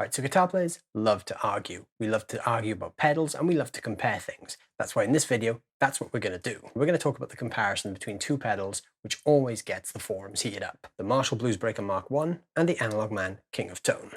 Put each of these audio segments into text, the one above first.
Right, so guitar players love to argue. We love to argue about pedals and we love to compare things. That's why in this video, that's what we're going to do. We're going to talk about the comparison between two pedals, which always gets the forums heated up. The Marshall Bluesbreaker Mk1 and the Analogman King of Tone.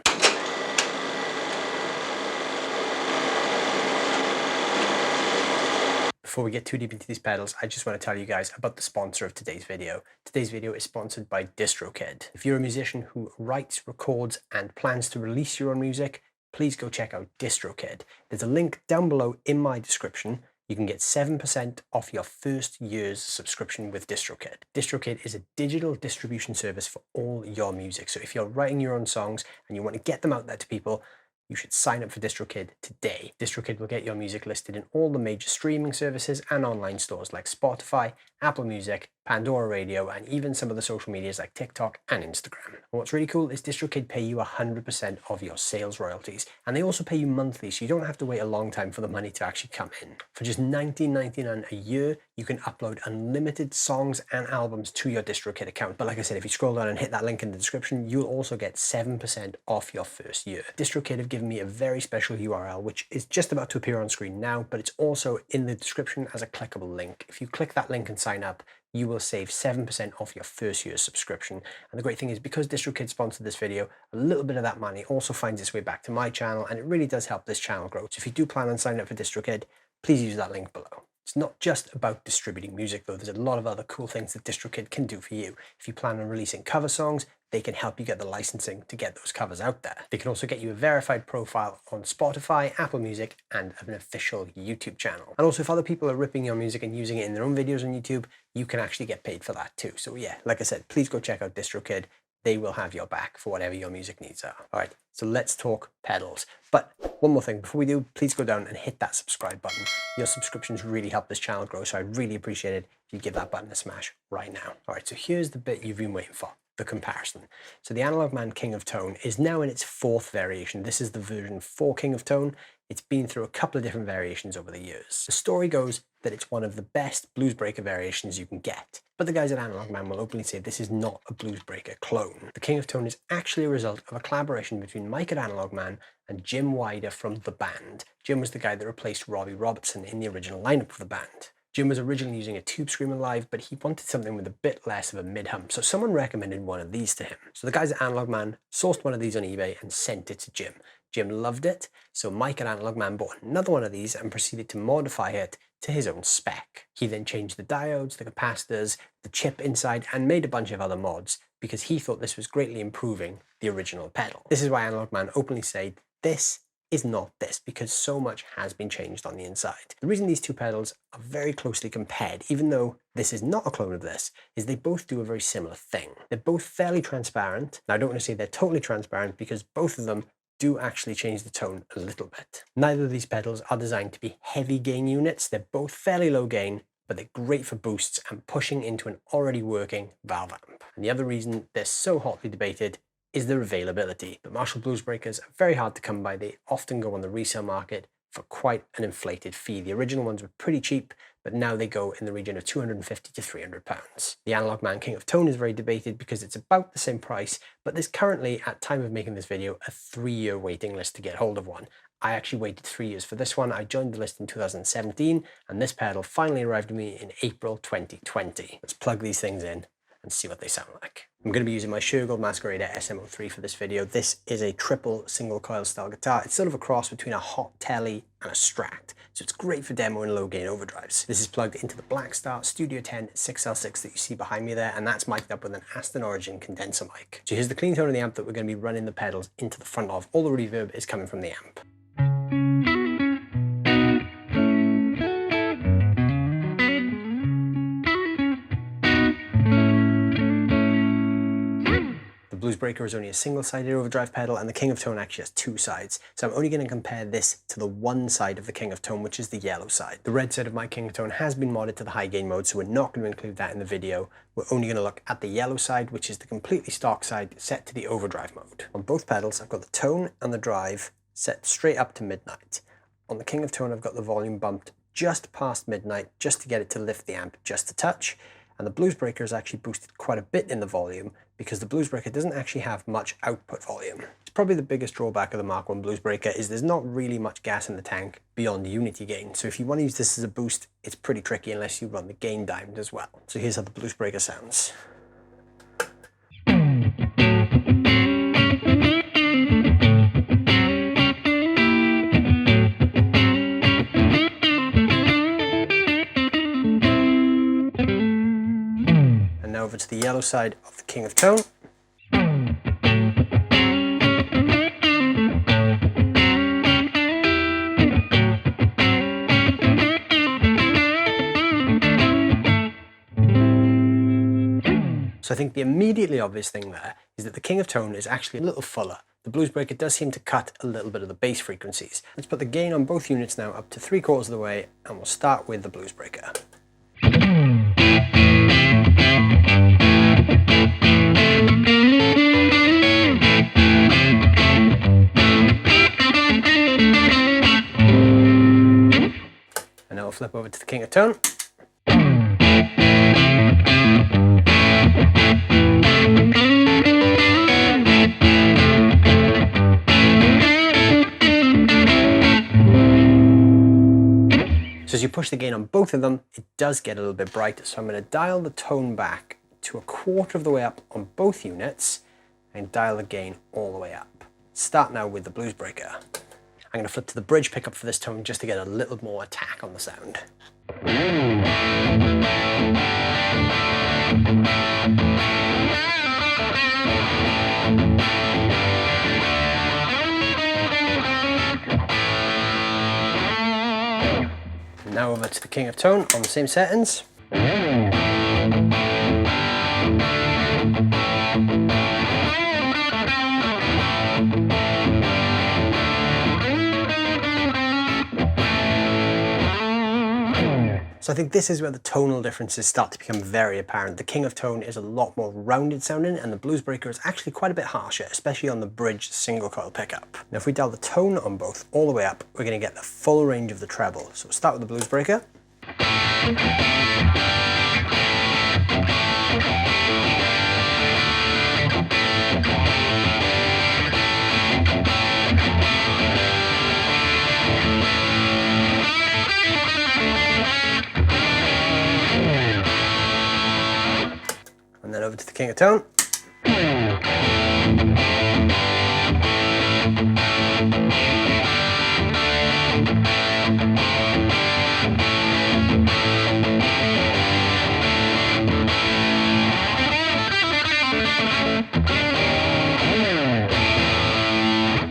Before we get too deep into these pedals, I just want to tell you guys about the sponsor of today's video. Today's video is sponsored by DISTROKID. If you're a musician who writes, records, and plans to release your own music, please go check out DISTROKID. There's a link down below in my description. You can get 7% off your first year's subscription with DISTROKID. DISTROKID is a digital distribution service for all your music. So if you're writing your own songs and you want to get them out there to people, you should sign up for DISTROKID today. DISTROKID will get your music listed in all the major streaming services and online stores like Spotify, Apple Music, Pandora Radio, and even some of the social medias like TikTok and Instagram. And what's really cool is DISTROKID pay you 100% of your sales royalties, and they also pay you monthly, so you don't have to wait a long time for the money to actually come in. For just $19.99 a year, you can upload unlimited songs and albums to your DISTROKID account. But like I said, if you scroll down and hit that link in the description, you'll also get 7% off your first year. DISTROKID have given me a very special URL, which is just about to appear on screen now, but it's also in the description as a clickable link. If you click that link and sign up, you will save 7% off your first year's subscription. And the great thing is, because DISTROKID sponsored this video, a little bit of that money also finds its way back to my channel, and it really does help this channel grow. So if you do plan on signing up for DISTROKID, please use that link below. It's not just about distributing music though, there's a lot of other cool things that DISTROKID can do for you. If you plan on releasing cover songs, they can help you get the licensing to get those covers out there. They can also get you a verified profile on Spotify, Apple Music, and an official YouTube channel. And also, if other people are ripping your music and using it in their own videos on YouTube, you can actually get paid for that too. So yeah, like I said, please go check out DISTROKID. They will have your back for whatever your music needs are. All right, so let's talk pedals. But one more thing, before we do, please go down and hit that subscribe button. Your subscriptions really help this channel grow, so I'd really appreciate it if you give that button a smash right now. All right, so here's the bit you've been waiting for. The comparison. So the Analogman King of Tone is now in its 4th variation. This is the version 4 King of Tone. It's been through a couple of different variations over the years. The story goes that it's one of the best Bluesbreaker variations you can get. But the guys at Analogman will openly say this is not a Bluesbreaker clone. The King of Tone is actually a result of a collaboration between Mike at Analogman and Jim Weider from the band. Jim was the guy that replaced Robbie Robertson in the original lineup of the band. Jim was originally using a Tube Screamer Live, but he wanted something with a bit less of a mid-hum, so someone recommended one of these to him. So the guys at Analogman sourced one of these on eBay and sent it to Jim. Jim loved it, so Mike at Analogman bought another one of these and proceeded to modify it to his own spec. He then changed the diodes, the capacitors, the chip inside, and made a bunch of other mods because he thought this was greatly improving the original pedal. This is why Analogman openly said this is not this, because so much has been changed on the inside. The reason these two pedals are very closely compared, even though this is not a clone of this, is they both do a very similar thing. They're both fairly transparent. Now, I don't want to say they're totally transparent because both of them do actually change the tone a little bit. Neither of these pedals are designed to be heavy gain units. They're both fairly low gain, but they're great for boosts and pushing into an already working valve amp. And the other reason they're so hotly debated is their availability. The Marshall Bluesbreakers are very hard to come by. They often go on the resale market for quite an inflated fee. The original ones were pretty cheap, but now they go in the region of £250 to £300. The Analogman King of Tone is very debated because it's about the same price, but there's currently, at time of making this video, a 3-year waiting list to get hold of one. I actually waited 3 years for this one. I joined the list in 2017, and this pedal finally arrived to me in April 2020. Let's plug these things in and see what they sound like. I'm going to be using my Shergold Masquerader SM03 for this video. This is a triple single coil style guitar. It's sort of a cross between a hot telly and a Strat, so it's great for demo and low gain overdrives. This is plugged into the Blackstar Studio 10 6L6 that you see behind me there, and that's mic'd up with an Aston Origin condenser mic. So here's the clean tone of the amp that we're going to be running the pedals into the front of. All the reverb is coming from the amp. Bluesbreaker is only a single-sided overdrive pedal, and the King of Tone actually has 2 sides. So I'm only going to compare this to the one side of the King of Tone, which is the yellow side. The red side of my King of Tone has been modded to the high gain mode, so we're not going to include that in the video. We're only going to look at the yellow side, which is the completely stock side set to the overdrive mode. On both pedals, I've got the tone and the drive set straight up to midnight. On the King of Tone, I've got the volume bumped just past midnight, just to get it to lift the amp just a touch. And the Bluesbreaker is actually boosted quite a bit in the volume, because the Bluesbreaker doesn't actually have much output volume. It's probably the biggest drawback of the Mk1 Bluesbreaker is there's not really much gas in the tank beyond the unity gain. So if you want to use this as a boost, it's pretty tricky unless you run the gain diamond as well. So here's how the Bluesbreaker sounds. Over to the yellow side of the King of Tone. So I think the immediately obvious thing there is that the King of Tone is actually a little fuller. The Bluesbreaker does seem to cut a little bit of the bass frequencies. Let's put the gain on both units now up to 3/4 of the way, and we'll start with the Bluesbreaker. And now we'll flip over to the King of Tone. So as you push the gain on both of them, it does get a little bit brighter. So I'm going to dial the tone back to 1/4 of the way up on both units and dial the gain all the way up. Start now with the Bluesbreaker. I'm going to flip to the bridge pickup for this tone just to get a little more attack on the sound. Now over to the King of Tone on the same settings. So I think this is where the tonal differences start to become very apparent. The King of Tone is a lot more rounded sounding, and the Bluesbreaker is actually quite a bit harsher, especially on the bridge single coil pickup. Now if we dial the tone on both all the way up, we're going to get the full range of the treble. So we'll start with the Bluesbreaker. And then over to the King of Tone.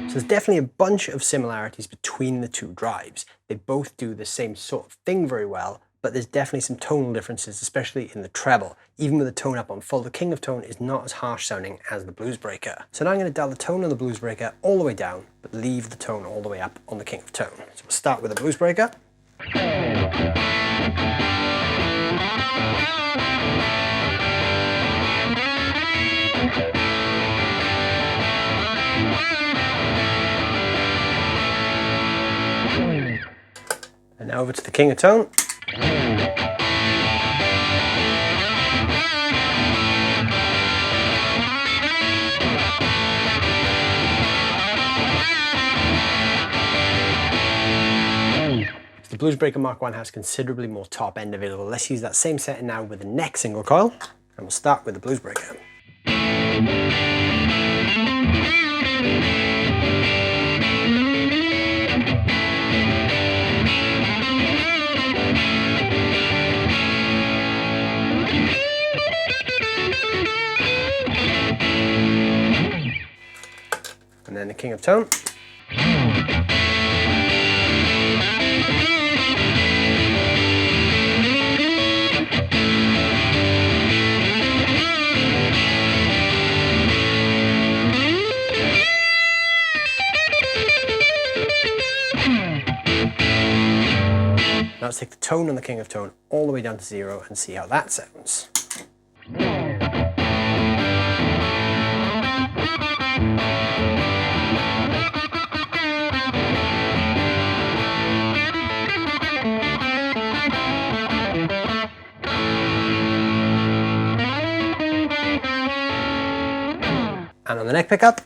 So there's definitely a bunch of similarities between the two drives. They both do the same sort of thing very well, but there's definitely some tonal differences, especially in the treble. Even with the tone up on full, the King of Tone is not as harsh sounding as the Bluesbreaker. So now I'm going to dial the tone on the Bluesbreaker all the way down, but leave the tone all the way up on the King of Tone. So we'll start with the Bluesbreaker. And now over to the King of Tone. The Bluesbreaker Mk1 has considerably more top end available. Let's use that same setting now with the next single coil, and we'll start with the Bluesbreaker. And then the King of Tone. Now let's take the tone on the King of Tone all the way down to 0 and see how that sounds. the neck pickup.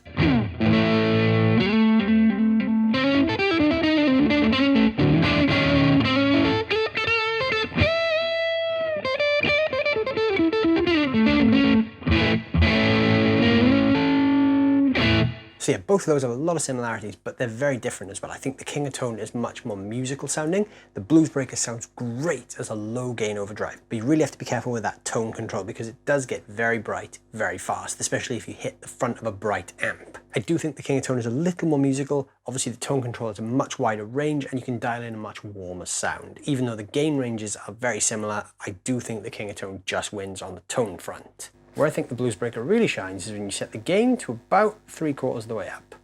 So yeah, both of those have a lot of similarities, but they're very different as well. I think the King of Tone is much more musical sounding. The Bluesbreaker sounds great as a low gain overdrive, but you really have to be careful with that tone control because it does get very bright very fast, especially if you hit the front of a bright amp. I do think the King of Tone is a little more musical. Obviously the tone control has a much wider range and you can dial in a much warmer sound. Even though the gain ranges are very similar, I do think the King of Tone just wins on the tone front. Where I think the Bluesbreaker really shines is when you set the gain to about 3/4 of the way up,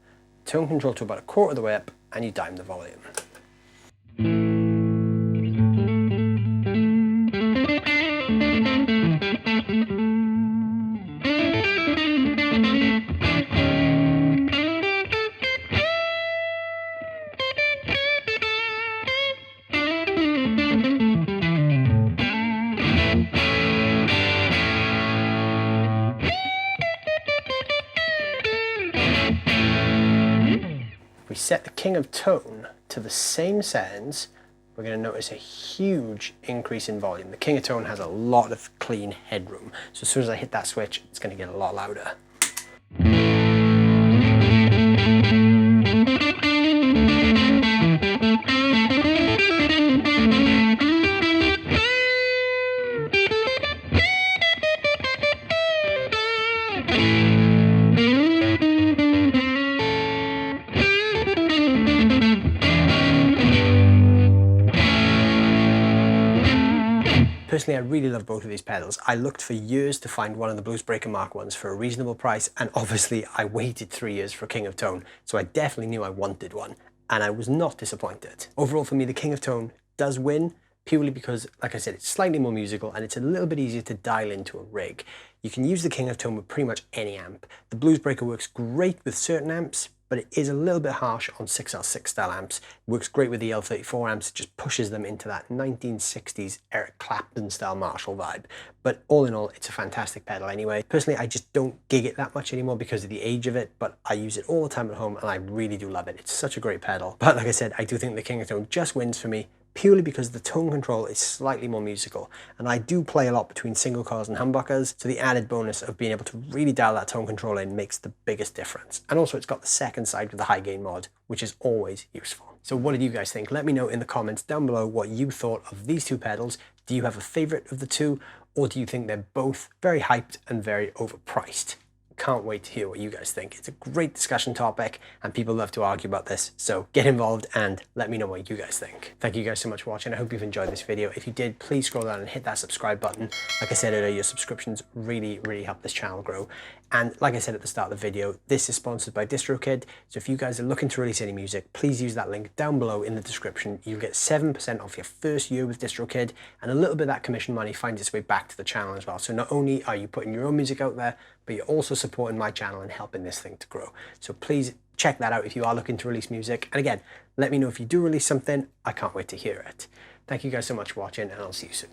tone control to about 1/4 of the way up, and you dime the volume. We set the King of Tone to the same settings, we're going to notice a huge increase in volume. The King of Tone has a lot of clean headroom, so as soon as I hit that switch, it's going to get a lot louder. Personally, I really love both of these pedals. I looked for years to find one of the Bluesbreaker Mk1s for a reasonable price, and obviously I waited 3 years for a King of Tone, so I definitely knew I wanted one, and I was not disappointed. Overall for me, the King of Tone does win, purely because, like I said, it's slightly more musical and it's a little bit easier to dial into a rig. You can use the King of Tone with pretty much any amp. The Bluesbreaker works great with certain amps, but it is a little bit harsh on 6L6 style amps. It works great with the L34 amps, it just pushes them into that 1960s Eric Clapton style Marshall vibe. But all in all, it's a fantastic pedal anyway. Personally, I just don't gig it that much anymore because of the age of it, but I use it all the time at home and I really do love it. It's such a great pedal. But like I said, I do think the King of Tone just wins for me, purely because the tone control is slightly more musical, and I do play a lot between single coils and humbuckers, so the added bonus of being able to really dial that tone control in makes the biggest difference. And also it's got the second side with the high gain mod, which is always useful. So what did you guys think? Let me know in the comments down below what you thought of these two pedals. Do you have a favorite of the two, or do you think they're both very hyped and very overpriced? Can't wait to hear what you guys think. It's a great discussion topic and people love to argue about this, so get involved and let me know what you guys think. Thank you guys so much for watching. I hope you've enjoyed this video. If you did, please scroll down and hit that subscribe button. Like I said earlier, your subscriptions really help this channel grow. And like I said at the start of the video, this is sponsored by DistroKid, so if you guys are looking to release any music, please use that link down below in the description. You'll get 7% off your first year with DistroKid, and a little bit of that commission money finds its way back to the channel as well. So not only are you putting your own music out there, but you're also supporting my channel and helping this thing to grow. So please check that out if you are looking to release music. And again, let me know if you do release something. I can't wait to hear it. Thank you guys so much for watching, and I'll see you soon.